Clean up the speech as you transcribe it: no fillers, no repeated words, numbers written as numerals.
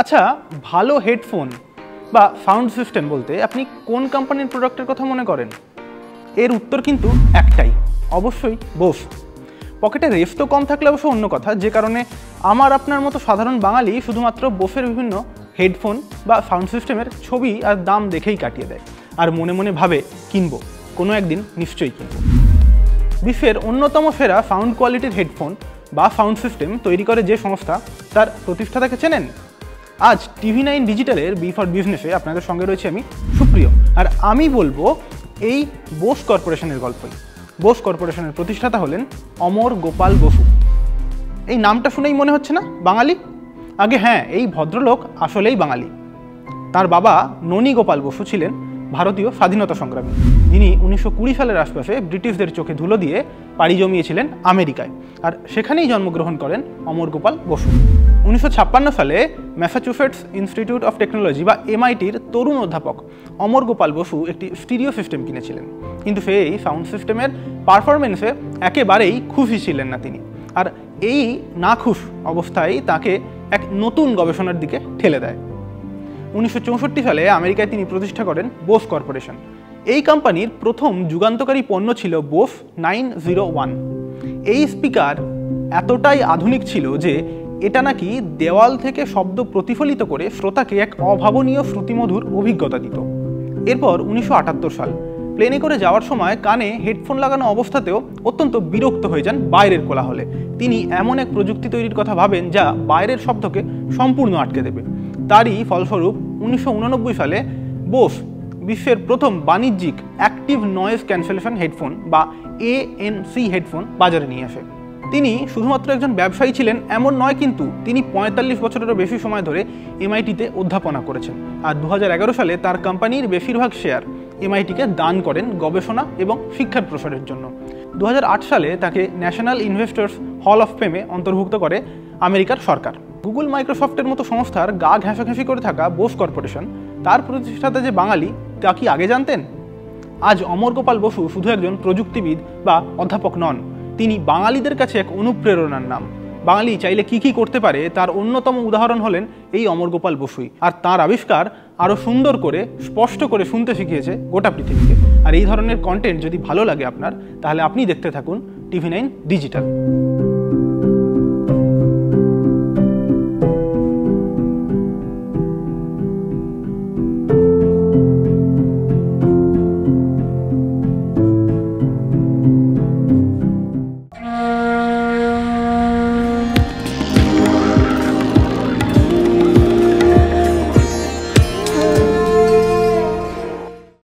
আচ্ছা, ভালো হেডফোন বা সাউন্ড সিস্টেম বলতে আপনি কোন কোম্পানির প্রোডাক্টের কথা মনে করেন? এর উত্তর কিন্তু একটাই, অবশ্যই বোস। পকেটে রেস তো কম থাকলে অবশ্য অন্য কথা, যে কারণে আমার আপনার মতো সাধারণ বাঙালি শুধুমাত্র বোসের বিভিন্ন হেডফোন বা সাউন্ড সিস্টেমের ছবি আর দাম দেখেই কাটিয়ে দেয়, আর মনে মনে ভাবে কিনবো, কোনো একদিন নিশ্চয়ই কিনবো। বিশ্বের অন্যতম সেরা সাউন্ড কোয়ালিটির হেডফোন বা সাউন্ড সিস্টেম তৈরি করে যে সংস্থা, তার প্রতিষ্ঠাতাকে চেনেন? আজ TV9 ডিজিটালের বি ফর বিজনেসে আপনাদের সঙ্গে রয়েছে আমি সুপ্রিয়, আর আমি বলবো এই বোস কর্পোরেশনের গল্পই। বোস কর্পোরেশনের প্রতিষ্ঠাতা হলেন অমর গোপাল বসু। এই নামটা শুনেই মনে হচ্ছে না বাঙালি? আগে হ্যাঁ, এই ভদ্রলোক আসলেই বাঙালি। তার বাবা ননী গোপাল বসু ছিলেন ভারতীয় স্বাধীনতা সংগ্রামী, যিনি 1920 সালের আশপাশে ব্রিটিশদের চোখে ধুলো দিয়ে পাড়ি জমিয়েছিলেন আমেরিকায়, আর সেখানেই জন্মগ্রহণ করেন অমর গোপাল বসু। 1956 সালে ম্যাসাচুসেটস ইনস্টিটিউট অফ টেকনোলজি বা MITর তরুণ অধ্যাপক অমর গোপাল বসু একটি স্টিরিও সিস্টেম কিনেছিলেন, কিন্তু সেই সাউন্ড সিস্টেমের পারফরমেন্সে একেবারেই খুশি ছিলেন না তিনি, আর এই নাখুশ অবস্থায় তাকে এক নতুন গবেষণার দিকে ঠেলে দেয়। 1964 সালে আমেরিকায় তিনি প্রতিষ্ঠা করেন বোস কর্পোরেশন। এই কোম্পানির প্রথম যুগান্তকারী পণ্য ছিল বোস 901। এই স্পিকার এতটাই আধুনিক ছিল যে এটা নাকি দেওয়াল থেকে শব্দ প্রতিফলিত করে শ্রোতাকে এক অভাবনীয় শ্রুতিমধুর অভিজ্ঞতা দিত। এরপর 1978 সাল, প্লেনে করে যাওয়ার সময় কানে হেডফোন লাগানো অবস্থাতেও অত্যন্ত বিরক্ত হয়ে যান বাইরের কোলাহলে। তিনি এমন এক প্রযুক্তি তৈরির কথা ভাবেন যা বাইরের শব্দকে সম্পূর্ণ আটকে দেবে। তারই ফলস্বরূপ 1989 সালে বোস বিশ্বের প্রথম বাণিজ্যিক অ্যাক্টিভ নয়েজ ক্যান্সেলেশন হেডফোন বা ANC হেডফোন বাজারে নিয়ে আসে। তিনি শুধুমাত্র একজন ব্যবসায়ী ছিলেন এমন নয়, কিন্তু তিনি 45 বছরেরও বেশি সময় ধরে MITতে অধ্যাপনা করেছেন, আর 2011 সালে তার কোম্পানির বেশিরভাগ শেয়ার MITকে দান করেন গবেষণা এবং শিক্ষার প্রসারের জন্য। 2008 সালে তাকে ন্যাশনাল ইনভেস্টর্স হল অফ ফেমে অন্তর্ভুক্ত করে আমেরিকার সরকার। গুগল, মাইক্রোসফটের মতো সংস্থার গা ঘেঁষাঘেঁষি করে থাকা বোস কর্পোরেশন, তার প্রতিষ্ঠাতা যে বাঙালি তা কি আগে জানতেন? আজ অমর গোপাল বসু শুধু একজন প্রযুক্তিবিদ বা অধ্যাপক নন, তিনি বাঙালিদের কাছে এক অনুপ্রেরণার নাম। বাঙালি চাইলে কি কি করতে পারে তার অন্যতম উদাহরণ হলেন এই অমর গোপাল বসুই, আর তার আবিষ্কার আরও সুন্দর করে স্পষ্ট করে শুনতে শিখিয়েছে গোটা পৃথিবীকে। আর এই ধরনের কন্টেন্ট যদি ভালো লাগে আপনার, তাহলে আপনি দেখতে থাকুন TV9 ডিজিটাল।